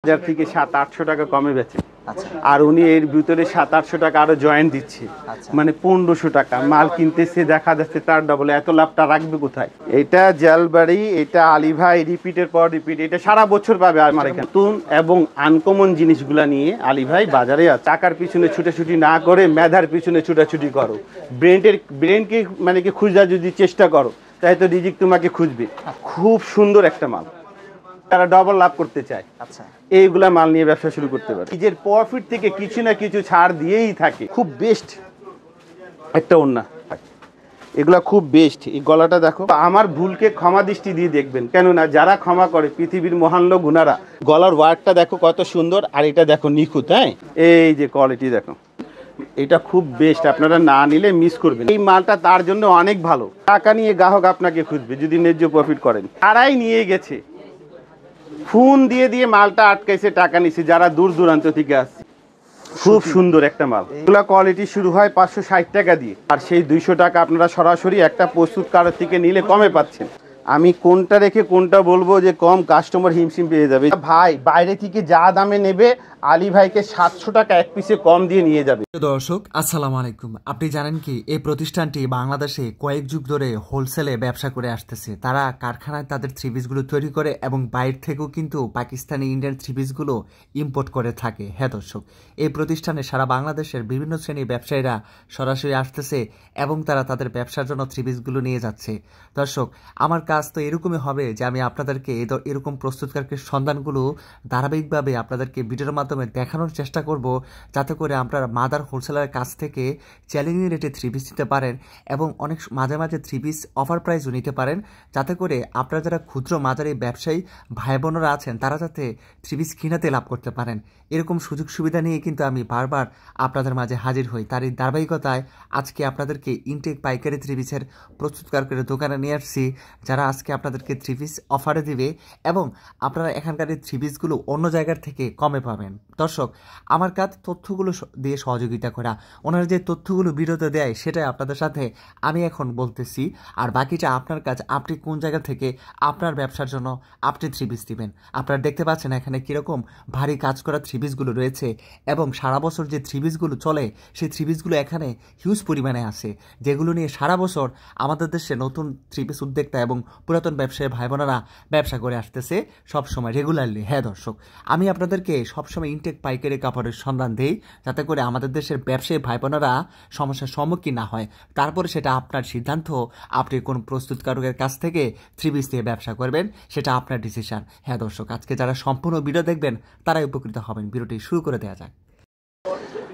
হাজার থেকে 700-800 টাকা কমে বেচে। আচ্ছা। আর উনি এর ভিতরে 700-800 টাকা আরো জয়েন্ট দিচ্ছে। আচ্ছা। মানে 1500 টাকা মাল কিনতেছে, দেখা যাচ্ছে তার ডবল। এত লাভটা রাখবে কোথায়? এটা জালবাড়ি, এটা আলী ভাই রিপিটের পর রিপিট, এটা সারা বছর পাবে আমার এখানে। নতুন এবং আনকমন জিনিসগুলা নিয়ে আলী ভাই বাজারে আছে। টাকার পিছনে ছুটাছুটি না করে মেধার পিছনে ছুটাছুটি করো। ব্রেনকে মানে কি খুঁজা যদি চেষ্টা করো, তাই তো রিজিক তোমাকে খুঁজবে। খুব সুন্দর একটা মাল, তারা ডবল লাভ করতে চায়। আচ্ছা, এইগুলা মাল নিয়ে ব্যবসা শুরু করতে পারে। নিজের প্রফিট থেকে কিছু না কিছু ছাড় দিয়েই থাকে। খুব বেস্ট একটা ওন্না, এগুলা খুব বেস্ট। এই গলাটা দেখো, আমার ভুলকে ক্ষমা দৃষ্টি দিয়ে দেখবেন, কেননা যারা ক্ষমা করে পৃথিবীর মহান লোক গুনারা। গলার ওয়ার্কটা দেখো কত সুন্দর, আর এটা দেখো নিখুঁত। হ্যাঁ, এই যে কোয়ালিটি দেখো, এটা খুব বেস্ট। আপনারা না নিলে মিস করবেন। এই মালটা তার জন্য অনেক ভালো। টাকা নিয়ে গ্রাহক আপনাকে খুঁজবে যদি ন্যায্য প্রফিট করেন। তারাই নিয়ে গেছে, ফোন দিয়ে দিয়ে মালটা আটকাইছে, টাকা নিছে যারা দূর দূরান্ত থেকে আসছে। খুব সুন্দর একটা মাল। এগুলা কোয়ালিটি শুরু হয় 560 টাকা দিয়ে, আর সেই 200 টাকা আপনারা সরাসরি একটা প্রস্তুতকারক থেকে নিলে কমে পাচ্ছেন। আমি কোনটা রেখে কোনটা বলবো যে কম, কাস্টমার হিমশিম পেয়ে যাবে। ভাই বাইরে থেকে যা দামে নেবে আলী ভাইকে 700 টাকা এক পিসে কম দিয়ে নিয়ে যাবে। দর্শক আসসালামু আলাইকুম। আপনি জানেন কি এই প্রতিষ্ঠানটি বাংলাদেশে কয়েক যুগ ধরে হোলসেলে ব্যবসা করে আসতেছে। তারা কারখানায় তাদের থ্রি পিসগুলো তৈরি করে এবং বাইরে থেকেও কিন্তু পাকিস্তানি ইন্ডিয়ান থ্রি পিসগুলো ইম্পোর্ট করে থাকে। হ্যাঁ দর্শক, এই প্রতিষ্ঠানে সারা বাংলাদেশের বিভিন্ন শ্রেণীর ব্যবসায়ীরা সরাসরি আসতেছে এবং তারা তাদের ব্যবসার জন্য থ্রি পিসগুলো নিয়ে যাচ্ছে। দর্শক, আমার কাজ তো এরকমই হবে যে আমি আপনাদেরকে এরকম প্রস্তুতকারকের সন্ধানগুলো ধারাবাহিকভাবে আপনাদেরকে ভিডিওর মাধ্যমে দেখানোর চেষ্টা করব, যাতে করে আপনারা মাদার হোলসেলারের কাছ থেকে চ্যালেঞ্জিং রেটে থ্রি পিস নিতে পারেন এবং অনেক মাঝে মাঝে থ্রি পিস অফার প্রাইসও নিতে পারেন, যাতে করে আপনারা যারা ক্ষুদ্র মাঝারি ব্যবসায়ী ভাই বোনেরা আছেন তারা যাতে থ্রি পিস কিনাতে লাভ করতে পারেন। এরকম সুযোগ সুবিধা নিয়ে কিন্তু আমি বারবার আপনাদের মাঝে হাজির হই। তার এই ধারাবাহিকতায় আজকে আপনাদেরকে ইনটেক পাইকারি থ্রি পিসের প্রস্তুতকারকের দোকানে নিয়ে আসছি, যারা আজকে আপনাদেরকে থ্রি পিস অফারে দিবে এবং আপনারা এখানকার এই থ্রি পিসগুলো অন্য জায়গার থেকে কমে পাবেন। দর্শক, আমার কাজ তথ্যগুলো দিয়ে সহযোগিতা করা। ওনারা যে তথ্যগুলো ভিডিওতে দেয় সেটাই আপনাদের সাথে আমি এখন বলতেছি, আর বাকিটা আপনার কাজ। আপনি কোন জায়গা থেকে আপনার ব্যবসার জন্য আপনি থ্রি পিস দিবেন। আপনারা দেখতে পাচ্ছেন এখানে কীরকম ভারী কাজ করা থ্রি পিসগুলো রয়েছে এবং সারা বছর যে থ্রি পিসগুলো চলে সেই থ্রি পিসগুলো এখানে হিউজ পরিমাণে আছে, যেগুলো নিয়ে সারা বছর আমাদের দেশে নতুন থ্রি পিস উদ্যোক্তা এবং পুরাতন ব্যবসায়ী ভাই বোনেরা ব্যবসা করে আসতেছে সবসময় রেগুলারলি। হ্যাঁ দর্শক, আমি আপনাদেরকে সবসময় ইনটেক পাইকারি কাপড়ের সন্ধান দিই, যাতে করে আমাদের দেশের ব্যবসায়ী ভাই বোনেরা সমস্যার সম্মুখীন না হয়। তারপরে সেটা আপনার সিদ্ধান্ত, আপনি কোন প্রস্তুতকারকের কাছ থেকে থ্রি পিস দিয়ে ব্যবসা করবেন সেটা আপনার ডিসিশন। হ্যাঁ দর্শক, আজকে যারা সম্পূর্ণ ভিডিও দেখবেন তারাই উপকৃত হবেন। ভিডিওটি শুরু করে দেওয়া যাক।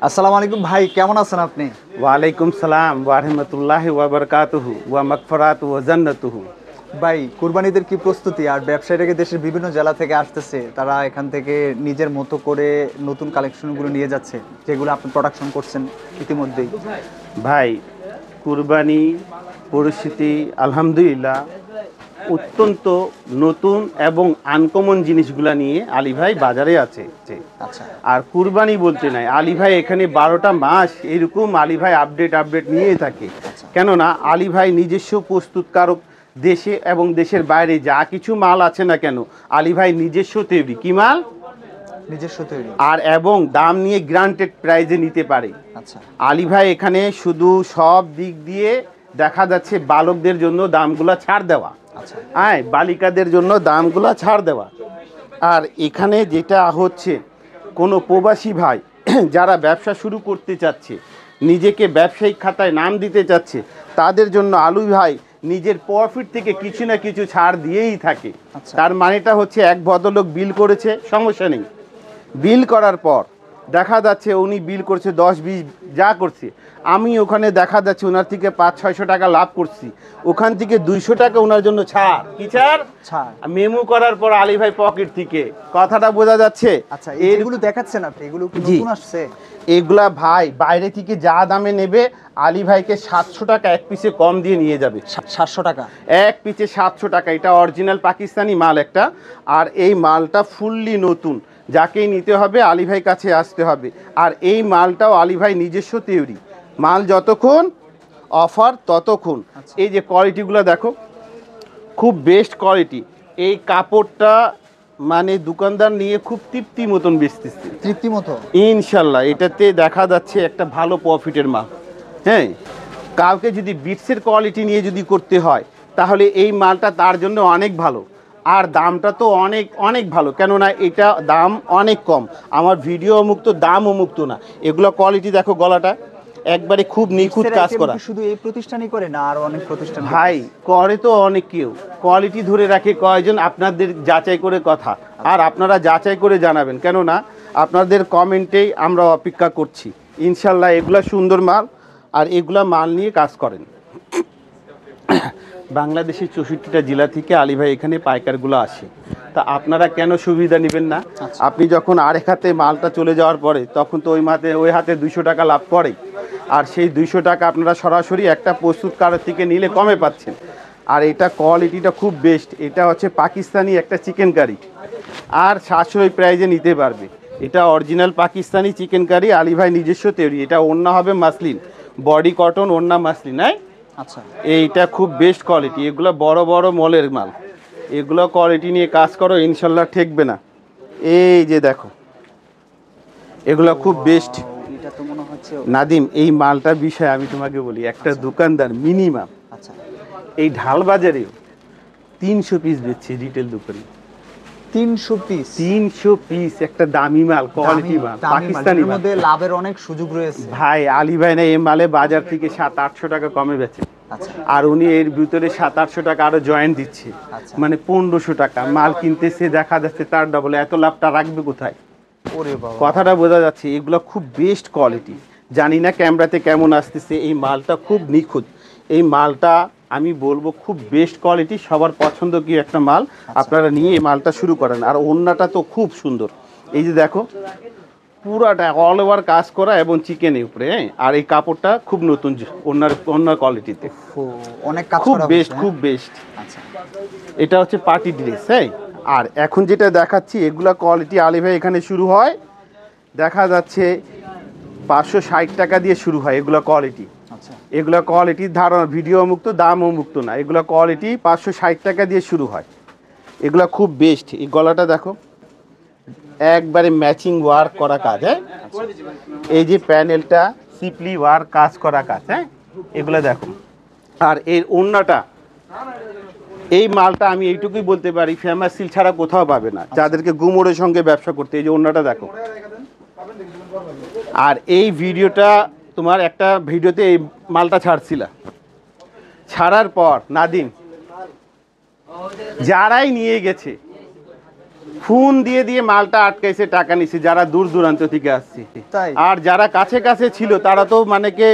আসসালামু আলাইকুম ভাই, কেমন আছেন আপনি? ওয়ালাইকুম সালাম ওয়া রাহমাতুল্লাহি ওয়া বারাকাতুহু ওয়া মাগফিরাতুহু ওয়া জান্নাতুহু। ভাই, কুরবানিদের কি প্রস্তুতি? আর ব্যবসায়ীরা দেশের বিভিন্ন জেলা থেকে আসতেছে, তারা এখান থেকে নিজের মতো করে নতুন কালেকশনগুলো নিয়ে যাচ্ছে, যেগুলো আপনি প্রোডাকশন করছেন ইতিমধ্যেই। ভাই, কুরবানি পরিস্থিতি আলহামদুলিল্লাহ অত্যন্ত নতুন এবং আনকমন জিনিসগুলা নিয়ে আলী ভাই বাজারে আছে। আচ্ছা। আর কুরবানি বলতে নাই, আলী ভাই এখানে 12টা মাস এরকম আলী ভাই আপডেট নিয়েই থাকে। কেননা আলী ভাই নিজস্ব প্রস্তুতকারক, দেশে এবং দেশের বাইরে যা কিছু মাল আছে না কেন আলী ভাই নিজস্ব তৈরি। কি মাল? নিজস্ব তৈরি। আর এবং দাম নিয়ে গ্রান্টেড প্রাইজে নিতে পারে। আচ্ছা। আলী ভাই এখানে শুধু সব দিক দিয়ে দেখা যাচ্ছে বালকদের জন্য দামগুলা ছাড় দেওয়া। আচ্ছা। হ্যাঁ, বালিকাদের জন্য দামগুলা ছাড় দেওয়া। আর এখানে যেটা হচ্ছে, কোনো প্রবাসী ভাই যারা ব্যবসা শুরু করতে চাচ্ছে, নিজেকে ব্যবসায়িক খাতায় নাম দিতে চাচ্ছে, তাদের জন্য আলী ভাই নিজের প্রফিট থেকে কিছু না কিছু ছাড় দিয়েই থাকে। তার মানেটা হচ্ছে, এক ভদ্রলোক বিল করেছে, সমস্যা নেই। বিল করার পর দেখা যাচ্ছে উনি বিল করছে 10-20 যা করছে, আমি ওখানে দেখা যাচ্ছে ওনার থেকে 500-600 টাকা লাভ করছি, ওখান থেকে 200 টাকা ওনার জন্য ছাড়। কি ছাড়? মেমো করার পর আলী ভাই পকেট থেকে। কথাটা বোঝা যাচ্ছে? আচ্ছা, এগুলো দেখাচ্ছেন আপনি, এগুলো কি নতুন আসছে? এগুলা ভাই বাইরে থেকে যা দামে নেবে আলী ভাইকে 700 টাকা এক পিসে কম দিয়ে নিয়ে যাবে। 700 টাকা এক পিসে, 700 টাকা। এটা অরিজিনাল পাকিস্তানি মাল একটা, আর এই মালটা ফুললি নতুন। যাকেই নিতে হবে আলী ভাই কাছে আসতে হবে। আর এই মালটাও আলী ভাই নিজস্ব তৈরি মাল, যতক্ষণ অফার ততক্ষণ। এই যে কোয়ালিটিগুলো দেখো, খুব বেস্ট কোয়ালিটি। এই কাপড়টা মানে দোকানদার নিয়ে খুব তৃপ্তি মতন বেচতেছে। তৃপ্তি মতো ইনশাল্লাহ এটাতে দেখা যাচ্ছে একটা ভালো প্রফিটের মাল। হ্যাঁ, কাউকে যদি বিটসের কোয়ালিটি নিয়ে যদি করতে হয় তাহলে এই মালটা তার জন্য অনেক ভালো, আর দামটা তো অনেক অনেক ভালো, কেননা এটা দাম অনেক কম। আমার ভিডিও মুক্ত, দামও মুক্ত না। এগুলো কোয়ালিটি দেখো, গলাটা একবারে খুব নিখুঁত কাজ করা। শুধু এই প্রতিষ্ঠানই করে না, আর অনেক প্রতিষ্ঠান ভাই করে তো অনেক, কেউ কোয়ালিটি ধরে রাখে কয়জন, আপনাদের যাচাই করে কথা, আর আপনারা যাচাই করে জানাবেন, কেননা আপনাদের কমেন্টেই আমরা অপেক্ষা করছি। ইনশাল্লাহ এগুলা সুন্দর মাল, আর এগুলা মাল নিয়ে কাজ করেন। বাংলাদেশের 64টা জেলা থেকে আলী ভাই এখানে পাইকারগুলো আসে। তা আপনারা কেন সুবিধা নেবেন না? আপনি যখন আরেক হাতে মালটা চলে যাওয়ার পরে তখন তো ওই হাতে 200 টাকা লাভ পড়ে, আর সেই 200 টাকা আপনারা সরাসরি একটা প্রস্তুতকারক থেকে নিলে কমে পাচ্ছেন। আর এটা কোয়ালিটিটা খুব বেস্ট। এটা হচ্ছে পাকিস্তানি একটা চিকেন কারি, আর সাশ্রয়ী প্রাইজে নিতে পারবে। এটা original Pakistani chicken curry, Ali ভাই নিজস্ব তৈরি। এটা ওড়না হবে মাসলিন, বডি কটন, ওড়না মাসলিন। হ্যাঁ, আচ্ছা, এইটা খুব বেস্ট কোয়ালিটি। এগুলো বড় বড় মলের মাল, এগুলো কোয়ালিটি নিয়ে কাজ করো, ইনশাল্লাহ ঠেকবে না। এই যে দেখো, এগুলো খুব বেস্ট। এটা তো মনে হচ্ছে নাদিম, এই মালটার বিষয়ে আমি তোমাকে বলি, একটা দোকানদার মিনিমাম আচ্ছা এই ঢাল বাজারে 300 পিস বেচছে রিটেল দোকানে। 300 পিস 300 পিস, একটা দামি মাল, কোয়ালিটি মাল, পাকিস্তানি মাল। মধ্যে লাভের অনেক সুযোগ রয়েছে ভাই আলী ভাই না এই মালে বাজার থেকে 700-800 টাকা কমে বেচে, আচ্ছা আর উনি এর ভিতরে 700-800 টাকা আরো জয়েন্ট দিচ্ছে। আচ্ছা। মানে 1500 টাকা মাল কিনতেছে, দেখা যাচ্ছে তার ডবল। এত লাভটা রাখবে কোথায়? ওরে বাবা, কথাটা বোঝা যাচ্ছে। এগুলো খুব বেস্ট কোয়ালিটি। জানি না ক্যামেরাতে কেমন আসতেছে, এই মালটা খুব নিখুঁত। এই মালটা আমি বলবো খুব বেস্ট কোয়ালিটি, সবার পছন্দ কি একটা মাল। আপনারা নিয়ে এই মালটা শুরু করেন। আর ওড়নাটা তো খুব সুন্দর, এই যে দেখো পুরাটা অল ওভার কাজ করা এবং চিকেনের উপরে। হ্যাঁ, আর এই কাপড়টা খুব নতুন, ওড়নার কোয়ালিটিতে ও, অনেক কাজ খুব করা বেস্ট, হয়েছে, খুব বেস্ট। আচ্ছা এটা হচ্ছে পার্টি ড্রেস। হ্যাঁ, আর এখন যেটা দেখাচ্ছি এগুলা কোয়ালিটি আলী ভাই এখানে শুরু হয়, দেখা যাচ্ছে 560 টাকা দিয়ে শুরু হয়। এগুলো কোয়ালিটি, আচ্ছা এগুলো কোয়ালিটির ধারণা, ভিডিও মুক্ত, দামও মুক্ত না। এগুলো কোয়ালিটি 560 টাকা দিয়ে শুরু হয়। এগুলো খুব বেস্ট। এই গলাটা দেখো, একবারে ম্যাচিং ওয়ার্ক করা কাজ। হ্যাঁ, এই যে প্যানেলটা সিপলি ওয়ার্ক কাজ করা কাজ। হ্যাঁ, এগুলো দেখো। আর এর ওড়নাটা, এই মালটা আমি এইটুকুই বলতে পারি, ফেমাস সিল ছাড়া কোথাও পাবে না, যাদেরকে গুমোরের সঙ্গে ব্যবসা করতে। এই যে ওড়নাটা দেখো। আর এই ভিডিওটা তোমার একটা ভিডিওতে এই মালটা ছাড়ছিলা, ছাড়ার পর নাদিম যারাই নিয়ে গেছে ফোন দিয়ে দিয়ে মালটা আটকাইছে, টাকা নিছে, যারা দূর দূরান্ত থেকে আসছে। তাই? আর যারা কাছে কাছে ছিল তারা তো মানে কে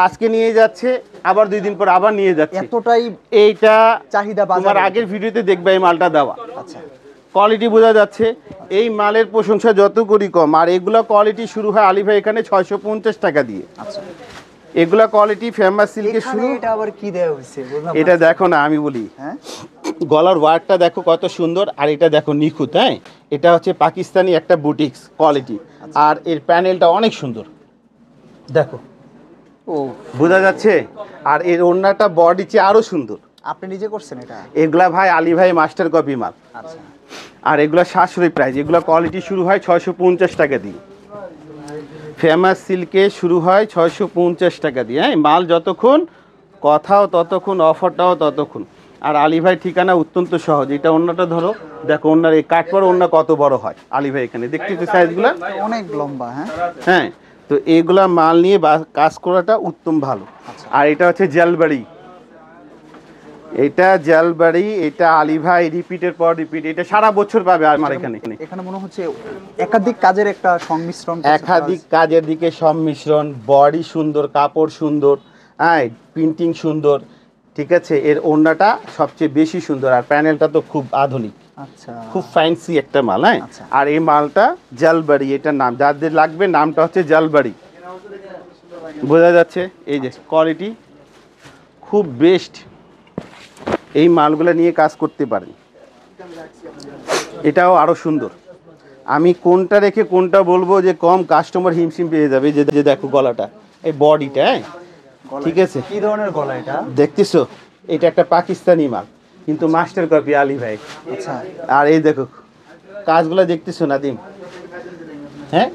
আজকে নিয়ে যাচ্ছে, আবার 2 দিন পর আবার নিয়ে যাচ্ছে। এতটাই এইটা চাহিদা তোমার বাজারে। আগের ভিডিওতে দেখবে এই মালটা দেওয়া, আচ্ছা কোয়ালিটি বোঝা যাচ্ছে। এই মালের প্রশংসা যত করি কম। আর এগুলা কোয়ালিটি শুরু হয় আলী ভাই এখানে 650 টাকা দিয়ে। আচ্ছা, এগুলা কোয়ালিটি ফেমাস সিল্কের এখানে শুরু। এটা আবার কি দেওয়া হয়েছে বললাম এটা দেখো না, আমি বলি, হ্যাঁ গলার ওয়ার্কটা দেখো কত সুন্দর, আর এটা দেখো নিখুঁত। হ্যাঁ, এটা হচ্ছে পাকিস্তানি একটা বুটিক্স কোয়ালিটি, আর এর প্যানেলটা অনেক সুন্দর দেখো, ও, বোঝা যাচ্ছে। আর এর ওড়নাটা বডি চেয়ে আরো সুন্দর। আপনি নিজে করছেন এটা? এগুলা ভাই আলী ভাই মাস্টার কপি মাল। আচ্ছা, আর এগুলা সাশ্রয়ী প্রাইস। এগুলা কোয়ালিটি শুরু হয় 650 টাকা দিয়ে। ফেমাস সিল্কে শুরু হয় 650 টাকা দিয়ে। হ্যাঁ, মাল যতক্ষণ, কথাও ততক্ষণ, অফারটাও ততক্ষণ। আর আলী ভাই ঠিকানা অত্যন্ত সহজ। এটা অন্যটা ধরো, দেখো অন্যার এই কাঠপর অন্য কত বড় হয় আলী ভাই এখানে দেখতেছি সাইজগুলা অনেক লম্বা। হ্যাঁ হ্যাঁ, তো এগুলা মাল নিয়ে কাজ করাটা উত্তম ভালো। আর এটা হচ্ছে জলবাড়ি, এটা জলবাড়ি, এটা আলী ভাই রিপিটের পর রিপিট, এটা সারা বছর পাবে আমার এখানে। এখানে মনে হচ্ছে একাধিক কাজের একটা সংমিশ্রণ করছে। একাধিক কাজের দিকে সম্মিশ্রণ, বডি সুন্দর, কাপড় সুন্দর, হ্যাঁ প্রিন্টিং সুন্দর, ঠিক আছে। এর ওড়নাটা সবচেয়ে বেশি সুন্দর, আর প্যানেলটা তো খুব আধুনিক, আচ্ছা খুব ফ্যান্সি একটা মাল। হ্যাঁ, আচ্ছা। আর এই মালটা জলবাড়ি, এটার নাম যাদের লাগবে নামটা হচ্ছে জলবাড়ি, বোঝা যাচ্ছে। এই যে কোয়ালিটি খুব বেস্ট, এই মালগুলো নিয়ে কাজ করতে পারেন। এটাও আরো সুন্দর। আমি কোনটা রেখে কোনটা বলবো যে কম কাস্টমার হিমশিম পেয়ে যাবে। যে দেখো গলাটা, এই বডিটা, হ্যাঁ ঠিক আছে। কি ধরনের গলা এটা? দেখতেছো, এটা একটা পাকিস্তানি মাল কিন্তু মাস্টার কপি আলী ভাই। আচ্ছা, আর এই দেখো কাজগুলো দেখতেছো নাদিম? হ্যাঁ,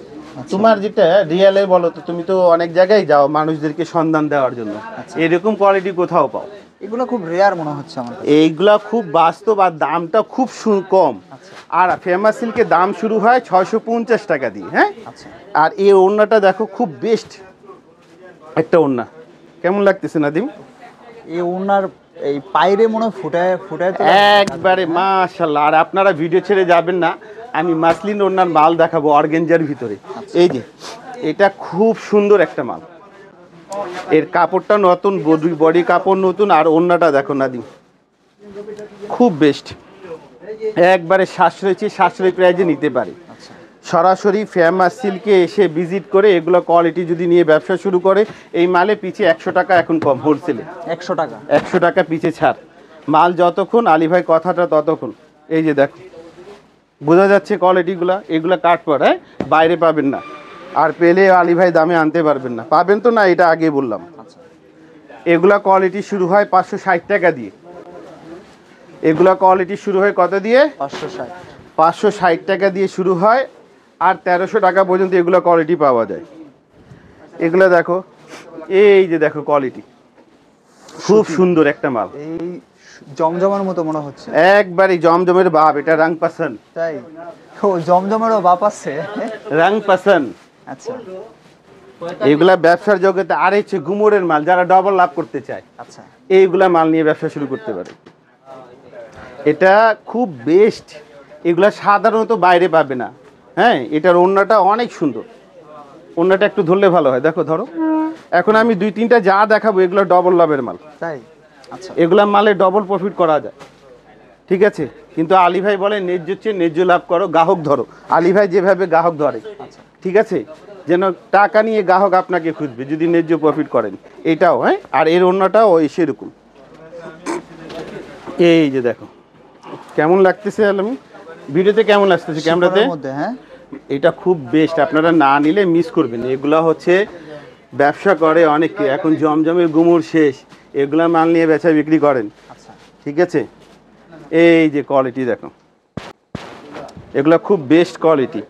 তোমার যেটা রিয়েলে বলো তো, তুমি তো অনেক জায়গায় যাও মানুষদেরকে সন্ধান দেওয়ার জন্য, এরকম কোয়ালিটি কোথাও পাও? এগুলো খুব রেয়ার মনে হচ্ছে আমার কাছে। এইগুলা খুব বাস্তব আর দামটা খুব কম। আর ফেমাস সিল্কের দাম শুরু হয় 650 টাকা দিয়ে। হ্যাঁ, আচ্ছা, আর এই ওড়নাটা দেখো, খুব বেস্ট একটা ওড়না। কেমন লাগতেছে নাদিম? এই ওনার এই পায়রে মনে হয় ফুটায় ফুটায় তো একবারে মাশাআল্লাহ। আর আপনারা ভিডিও ছেড়ে যাবেন না, আমি মাসলিন ওড়নার মাল দেখাবো অর্গেঞ্জার ভিতরে। এই যে এটা খুব সুন্দর একটা মাল, এর কাপড়টা নতুন, বডি কাপড় নতুন, আর ওড়নাটা দেখো নাদিম, খুব বেস্ট, একবারে সাশ্রয়ী প্রাইজে নিতে পারে। সরাসরি ফেমাস সিল্কে এসে ভিজিট করে এগুলো কোয়ালিটি যদি নিয়ে ব্যবসা শুরু করে, এই মালে পিছে 100 টাকা এখন কম, হোলসেলে 100 টাকা। 100 টাকা পিছে ছাড়। মাল যতক্ষণ আলী ভাই কথাটা ততক্ষণ। এই যে দেখো, বোঝা যাচ্ছে কোয়ালিটিগুলো, এগুলো কাট পর, হ্যাঁ, বাইরে পাবেন না। আর পেলে আলী ভাই দামে আনতে পারবেন না, পাবেন তো না, এটা আগে বললাম। এগুলা কোয়ালিটি শুরু হয় 560 টাকা দিয়ে। এগুলা কোয়ালিটি শুরু হয় কত দিয়ে? 560। 560 টাকা দিয়ে শুরু হয়, আর 1300 টাকা পর্যন্ত এগুলো কোয়ালিটি পাওয়া যায়। এগুলো দেখো, এই যে দেখো কোয়ালিটি, খুব সুন্দর একটা মাল, এই জমজমের মতো মনে হচ্ছে। একবারই জমজমের বাপ, এটা রং পছন্দ। তাই? ও জমজমেরও বাপ আছে। রং পছন্দ। আচ্ছা এগুলা ব্যবসার জগতে আর হচ্ছে গুমরের মাল, যারা ডবল লাভ করতে চায় আচ্ছা, এইগুলা মাল নিয়ে ব্যবসা শুরু করতে পারে। এটা খুব বেস্ট, এগুলা সাধারণত বাইরে পাবে না। হ্যাঁ, এটার ওড়নাটা অনেক সুন্দর, ওড়নাটা একটু ধরলে ভালো হয়। দেখো, ধরো, এখন আমি 2-3টা যা দেখাবো এগুলো ডবল লাভের মাল। তাই? আচ্ছা, এগুলা মালে ডবল প্রফিট করা যায়, ঠিক আছে। কিন্তু আলী ভাই বলে ন্যায্য চেয়ে ন্যায্য লাভ করো, গ্রাহক ধরো। আলী ভাই যেভাবে গ্রাহক ধরে, ঠিক আছে, যেন টাকা নিয়ে গ্রাহক আপনাকে খুঁজবে যদি ন্যায্য প্রফিট করেন। এটাও, হ্যাঁ, আর এর অন্যটাও ওই সেরকম। এই যে দেখো কেমন লাগতেছে আলমি, ভিডিওতে কেমন লাগতেছে ক্যামেরাতে? হ্যাঁ, এটা খুব বেস্ট, আপনারা না নিলে মিস করবেন। এগুলা হচ্ছে ব্যবসা করে অনেকে, এখন জমজমের গুমুর শেষ, এগুলা মাল নিয়ে বেচা বিক্রি করেন, আচ্ছা, ঠিক আছে। এই যে কোয়ালিটি দেখো, এগুলা খুব বেস্ট কোয়ালিটি,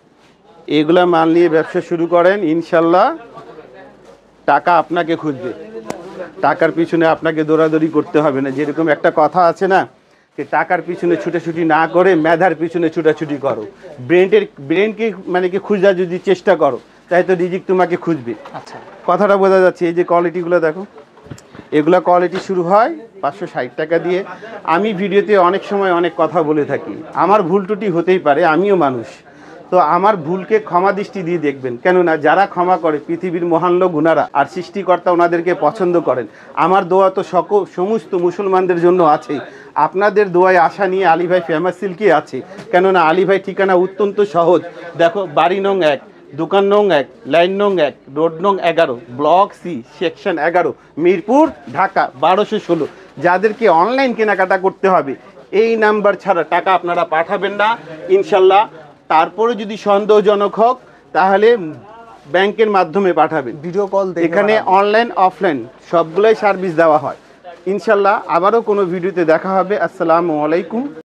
এগুলা মাল নিয়ে ব্যবসা শুরু করেন, ইনশাল্লাহ টাকা আপনাকে খুঁজবে। টাকার পিছনে আপনাকে দৌড়াদৌড়ি করতে হবে না। যেরকম একটা কথা আছে না, যে টাকার পিছনে ছুটাছুটি না করে মেধার পিছনে ছুটাছুটি করো। ব্রেনকে মানে কি খুঁজা যদি চেষ্টা করো, তাই তো রিজিক তোমাকে খুঁজবে। আচ্ছা, কথাটা বোঝা যাচ্ছে। এই যে কোয়ালিটিগুলো দেখো, এগুলা কোয়ালিটি শুরু হয় 560 টাকা দিয়ে। আমি ভিডিওতে অনেক সময় অনেক কথা বলে থাকি, আমার ভুল ত্রুটি হতেই পারে, আমিও মানুষ। তো আমার ভুলকে ক্ষমা দৃষ্টি দিয়ে দেখবেন, কেননা যারা ক্ষমা করে পৃথিবীর মহান লোক গুনারা, আর সৃষ্টিকর্তা ওনাদেরকে পছন্দ করেন। আমার দোয়া তো সমস্ত মুসলমানদের জন্য আছেই। আপনাদের দোয়ায় আশা নিয়ে আলী ভাই ফেমাস সিল্কে আছে, কেননা আলী ভাই ঠিকানা অত্যন্ত সহজ। দেখো, বাড়ি নং 1, দোকান নং 1, লাইন নং 1, রোড নং 11, block C, section 11, Mirpur, Dhaka 1216। যাদেরকে অনলাইন কেনাকাটা করতে হবে, এই নাম্বার ছাড়া টাকা আপনারা পাঠাবেন না ইনশাল্লাহ। তারপরে যদি সন্দেহজনক হোক তাহলে ব্যাংকের মাধ্যমে পাঠাবেন। ভিডিও কল এখানে অনলাইন অফলাইন সবগুলোই সার্ভিস দেওয়া হয় ইনশাল্লাহ। আবারও কোনো ভিডিওতে দেখা হবে। আসসালামু আলাইকুম।